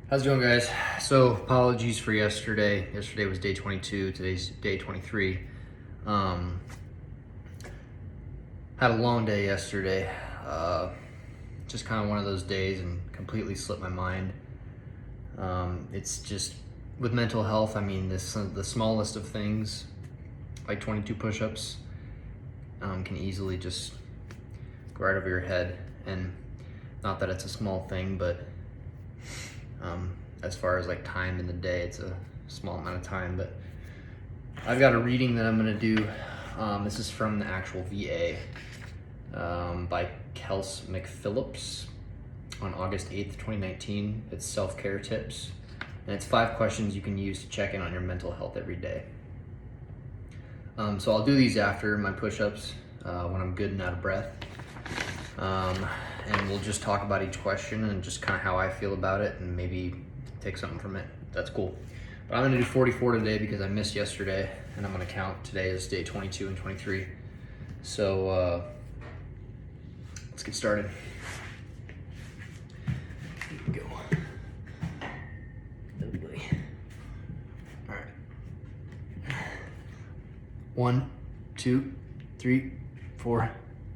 How's it going, guys? So apologies for yesterday. Yesterday was day 22, today's day 23. Had a long day yesterday. Just kind of one of those days and completely slipped my mind. It's just, with mental health, I mean, the smallest of things, like 22 push-ups, can easily just go right over your head. And not that it's a small thing, but as far as like time in the day, it's a small amount of time. But I've got a reading that I'm gonna do. This is from the actual VA by Kels McPhillips on August 8th, 2019. It's self-care tips. And it's 5 questions you can use to check in on your mental health every day. So I'll do these after my push-ups when I'm good and out of breath. And we'll just talk about each question and just kind of how I feel about it and maybe take something from it. That's cool. But I'm gonna do 44 today because I missed yesterday, and I'm gonna count today as day 22 and 23. So let's get started. Here we go. Lovely. All right. 1, 2, 3, 4,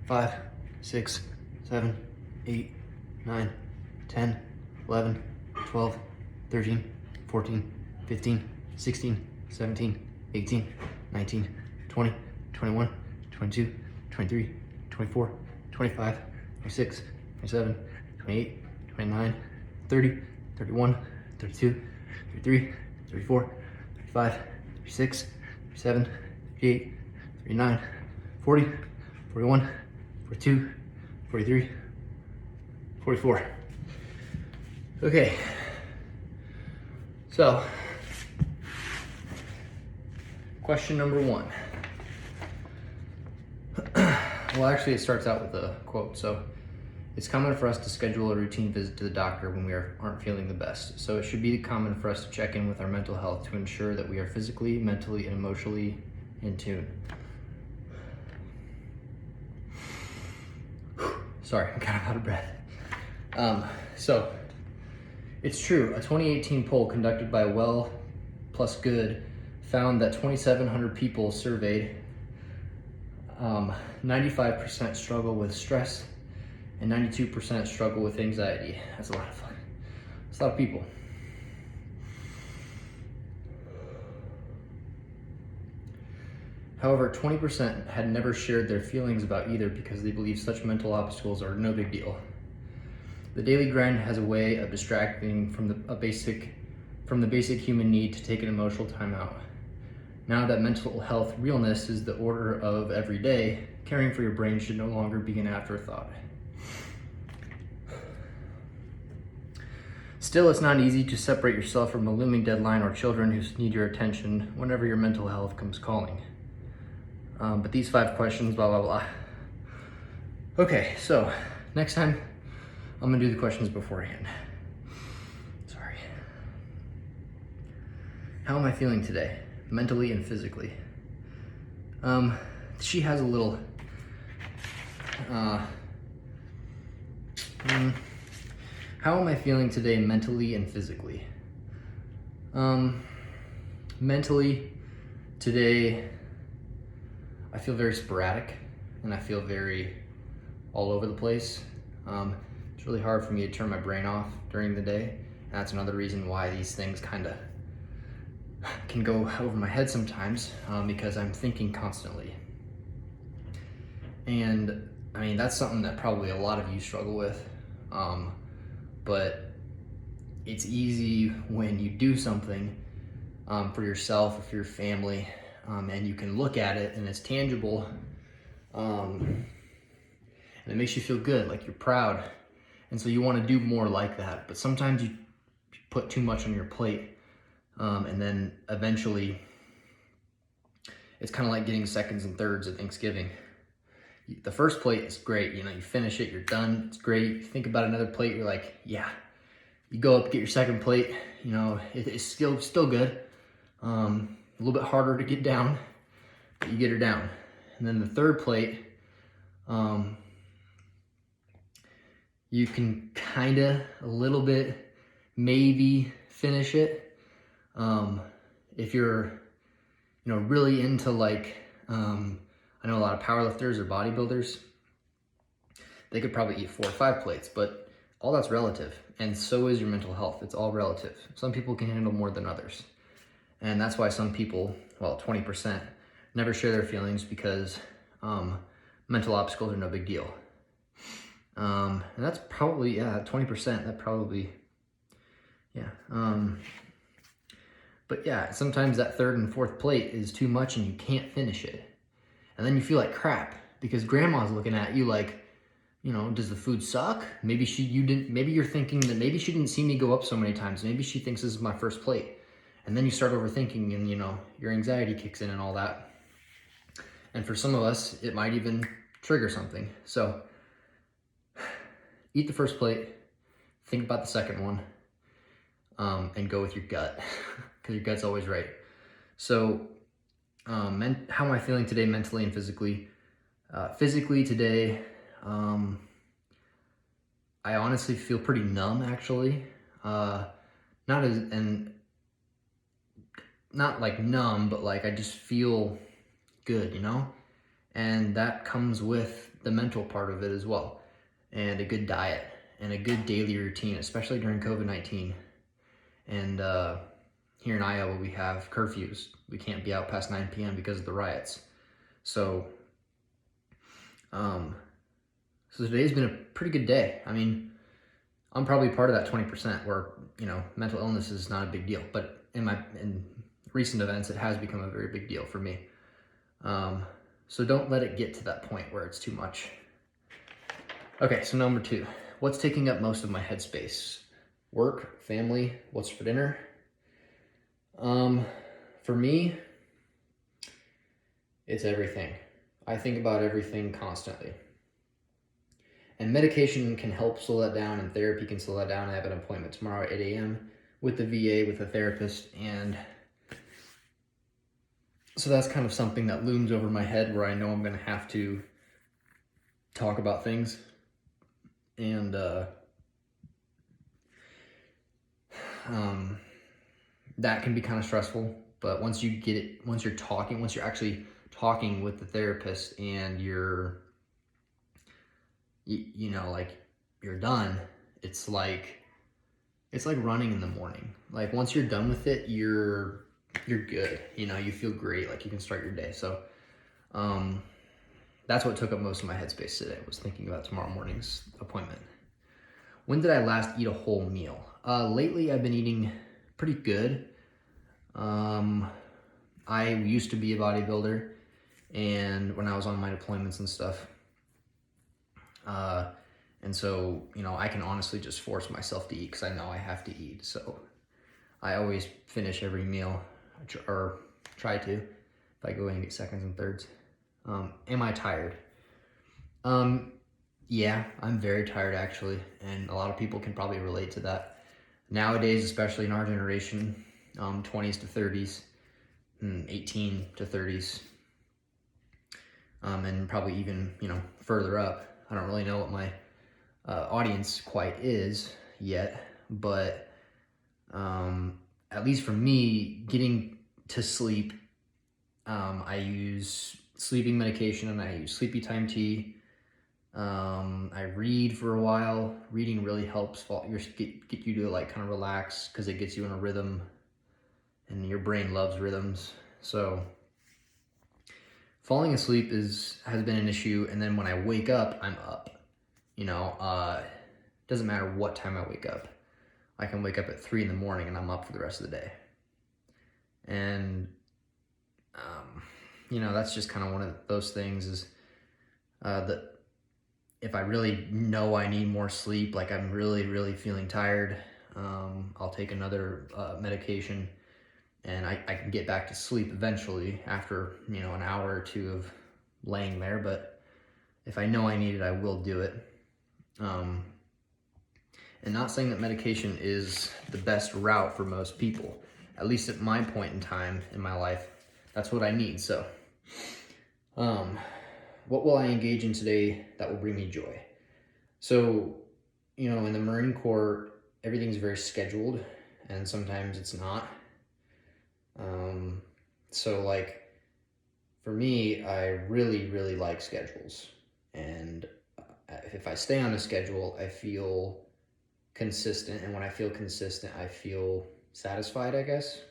5, 6, 7, 8, 9, 10, 11, 12, 13, 14, 15, 16, 17, 18, 19, 20, 21, 22, 23, 24, 25, 26, 27, 28, 29, 30, 31, 32, 33, 34, 35, 36, 37, 38, 39, 40, 41, 42, 43, 44. Okay, so question number 1. Well, actually it starts out with a quote. So, it's common for us to schedule a routine visit to the doctor when we aren't feeling the best. So it should be common for us to check in with our mental health to ensure that we are physically, mentally, and emotionally in tune. Sorry, I'm kind of out of breath. So, it's true. A 2018 poll conducted by Well Plus Good found that 2,700 people surveyed, 95% struggle with stress and 92% struggle with anxiety. That's a lot of fun. That's a lot of people. However, 20% had never shared their feelings about either because they believe such mental obstacles are no big deal. The daily grind has a way of distracting from the basic human need to take an emotional time out. Now that mental health realness is the order of every day, caring for your brain should no longer be an afterthought. Still, it's not easy to separate yourself from a looming deadline or children who need your attention whenever your mental health comes calling. But these 5 questions, blah, blah, blah. Okay, so next time I'm gonna do the questions beforehand. Sorry. How am I feeling today, mentally and physically? She has a little, how am I feeling today mentally and physically? Mentally, today, I feel very sporadic and I feel very all over the place. It's really hard for me to turn my brain off during the day. And that's another reason why these things kind of can go over my head sometimes, because I'm thinking constantly. And I mean, that's something that probably a lot of you struggle with. But it's easy when you do something for yourself or for your family, and you can look at it and it's tangible, and it makes you feel good, like you're proud. And so you want to do more like that. But sometimes you put too much on your plate, and then eventually it's kind of like getting seconds and thirds at Thanksgiving. The first plate is great, you finish it, you're done, it's great. You think about another plate, you're like, yeah. You go up, get your second plate, it's still good. A little bit harder to get down, but you get her down. And then the third plate, you can kind of a little bit maybe finish it. If you're, really into like, I know a lot of powerlifters or bodybuilders, they could probably eat 4 or 5 plates, but all that's relative. And so is your mental health. It's all relative. Some people can handle more than others. And that's why some people, 20%, never share their feelings because mental obstacles are no big deal. And that's probably, 20%, that probably, yeah. But yeah, sometimes that 3rd and 4th plate is too much and you can't finish it. And then you feel like crap because grandma's looking at you like, does the food suck? Maybe you're thinking that maybe she didn't see me go up so many times. Maybe she thinks this is my first plate. And then you start overthinking and, your anxiety kicks in and all that. And for some of us, it might even trigger something. So eat the first plate, think about the second one, and go with your gut because your gut's always right. So how am I feeling today mentally and physically? Physically today, I honestly feel pretty numb actually. Not like numb, but like I just feel good, And that comes with the mental part of it as well. And a good diet and a good daily routine, especially during COVID-19. And here in Iowa, we have curfews. We can't be out past 9 p.m. because of the riots. So today's been a pretty good day. I mean, I'm probably part of that 20% where, mental illness is not a big deal. But in recent events, it has become a very big deal for me. So don't let it get to that point where it's too much. Okay, so number 2, what's taking up most of my headspace? Work, family, what's for dinner? For me, it's everything. I think about everything constantly. And medication can help slow that down, and therapy can slow that down. I have an appointment tomorrow at 8 a.m. with the VA, with a therapist, and so that's kind of something that looms over my head where I know I'm going to have to talk about things. And that can be kind of stressful. But once you're actually talking with the therapist and you're done, it's like running in the morning. Like once you're done with it, you're good. You feel great. Like you can start your day. So that's what took up most of my headspace today, was thinking about tomorrow morning's appointment. When did I last eat a whole meal? Lately, I've been eating pretty good. I used to be a bodybuilder, and when I was on my deployments and stuff, and so, I can honestly just force myself to eat because I know I have to eat. So I always finish every meal, or try to, if I go in and get seconds and thirds. Am I tired? Yeah, I'm very tired actually, and a lot of people can probably relate to that. Nowadays, especially in our generation, 20s to 30s, 18 to 30s, and probably even, further up. I don't really know what my audience quite is yet, but at least for me, getting to sleep, I use sleeping medication and I use sleepy time tea. I read for a while. Reading really helps get you to like kind of relax because it gets you in a rhythm, and your brain loves rhythms. So falling asleep has been an issue, and then when I wake up, I'm up. Doesn't matter what time I wake up. I can wake up at 3 a.m. and I'm up for the rest of the day. And that's just kind of one of those things is that if I really know I need more sleep, like I'm really, really feeling tired, I'll take another medication, and I can get back to sleep eventually after, an hour or two of laying there. But if I know I need it, I will do it. And not saying that medication is the best route for most people, at least at my point in time in my life, that's what I need. So, what will I engage in today that will bring me joy? So, in the Marine Corps, everything's very scheduled, and sometimes it's not. So like for me, I really, really like schedules. And if I stay on a schedule, I feel consistent. And when I feel consistent, I feel satisfied, I guess.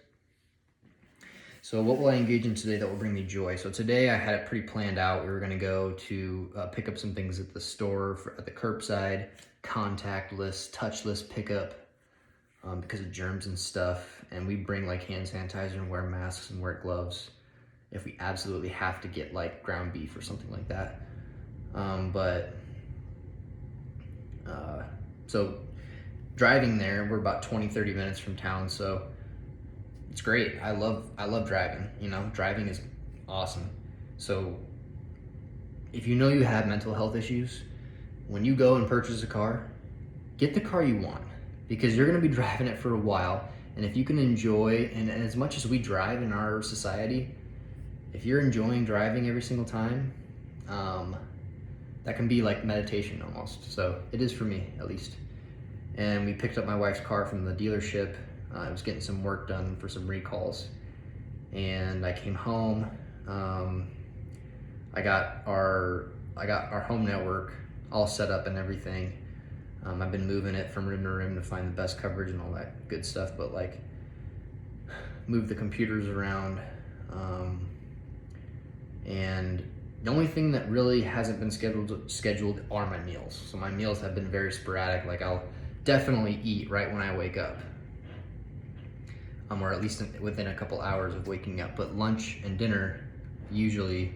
So what will I engage in today that will bring me joy? So today I had it pretty planned out. We were gonna go to pick up some things at the store, at the curbside, contactless, touchless pickup, because of germs and stuff. And we bring like hand sanitizer and wear masks and wear gloves if we absolutely have to get like ground beef or something like that. So driving there, we're about 20-30 minutes from town, so it's great. I love driving. You know, driving is awesome. So if you know you have mental health issues, when you go and purchase a car, get the car you want, because you're going to be driving it for a while. And if you can enjoy, and as much as we drive in our society, if you're enjoying driving every single time, that can be like meditation almost. So it is for me, at least. And we picked up my wife's car from the dealership. I was getting some work done for some recalls, and I came home. I got our home network all set up and everything. I've been moving it from room to room to find the best coverage and all that good stuff, but like move the computers around. And the only thing that really hasn't been scheduled are my meals. So my meals have been very sporadic. Like I'll definitely eat right when I wake up, or at least within a couple hours of waking up. But lunch and dinner usually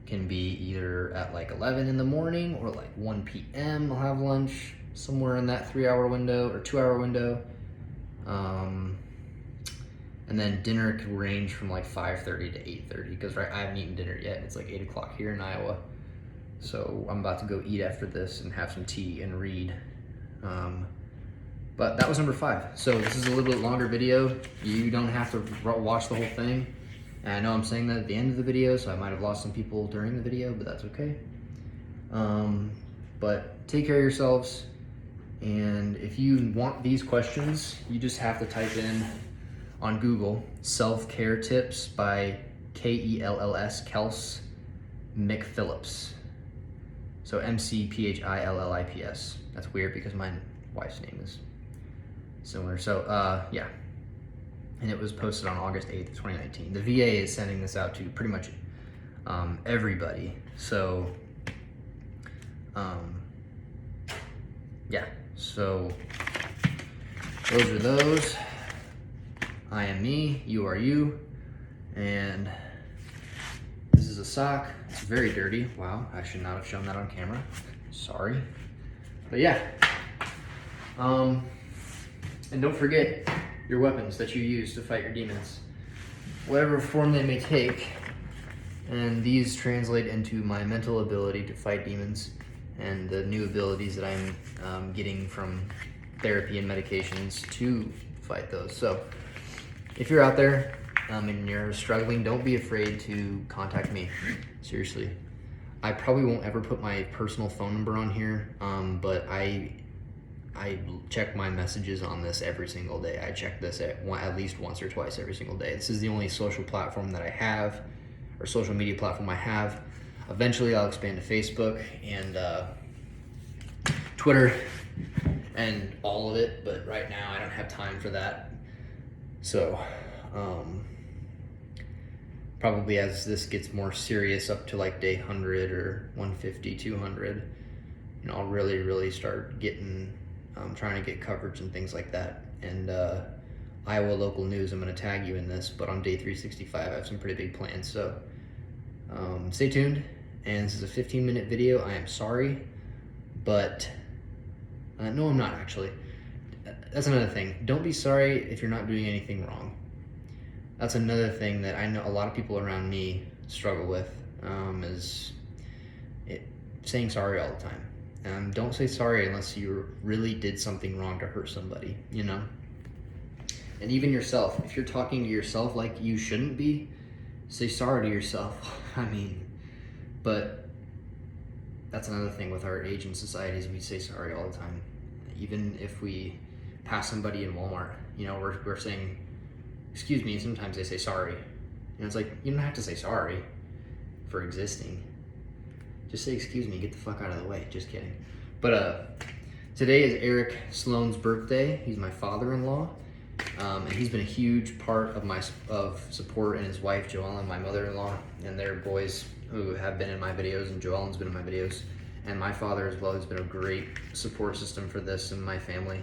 can be either at like 11 in the morning or like 1 p.m. I'll have lunch, somewhere in that 3-hour window or 2-hour window. And then dinner could range from like 5:30 to 8:30, because I haven't eaten dinner yet. It's like 8 o'clock here in Iowa. So I'm about to go eat after this and have some tea and read. But that was number 5. So this is a little bit longer video. You don't have to watch the whole thing. And I know I'm saying that at the end of the video, so I might have lost some people during the video, but that's okay. But take care of yourselves. And if you want these questions, you just have to type in on Google, self-care tips by Kells, Kels McPhillips. So McPhillips. That's weird because my wife's name is similar. So yeah. And it was posted on August 8th, 2019. The VA is sending this out to pretty much everybody. So yeah, so those are those. I am me, you are you, and this is a sock. It's very dirty. Wow, I should not have shown that on camera. Sorry. But yeah. And don't forget your weapons that you use to fight your demons, whatever form they may take. And these translate into my mental ability to fight demons and the new abilities that I'm getting from therapy and medications to fight those. So if you're out there and you're struggling, don't be afraid to contact me. Seriously. I probably won't ever put my personal phone number on here, but I check my messages on this every single day. I check this at least once or twice every single day. This is the only social platform that I have, or social media platform I have. Eventually I'll expand to Facebook and Twitter and all of it, but right now I don't have time for that. So probably as this gets more serious up to like day 100 or 150, 200, you know, I'll really start getting, trying to get coverage and things like that. And Iowa local news, I'm gonna tag you in this, but on day 365, I have some pretty big plans. So stay tuned. And this is a 15-minute video. I am sorry, but no, I'm not actually. That's another thing. Don't be sorry if you're not doing anything wrong. That's another thing that I know a lot of people around me struggle with, is saying sorry all the time. Don't say sorry unless you really did something wrong to hurt somebody, you know? And even yourself, if you're talking to yourself like you shouldn't be, say sorry to yourself. I mean, but that's another thing with our age and society is we say sorry all the time. Even if we pass somebody in Walmart. You know, we're saying, excuse me, sometimes they say sorry. And it's like, you don't have to say sorry for existing. Just say excuse me, get the fuck out of the way. Just kidding. But today is Eric Sloan's birthday. He's my father-in-law. And he's been a huge part of support, and his wife Joellen, my mother-in-law, and their boys who have been in my videos, and Joellen's been in my videos, and my father as well has been a great support system for this, and my family,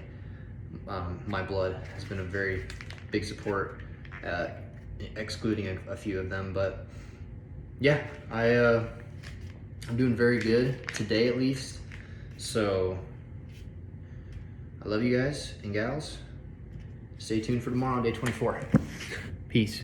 my blood has been a very big support, excluding a few of them. But yeah, I'm doing very good today, at least. So I love you guys and gals. Stay tuned for tomorrow, day 24. Peace.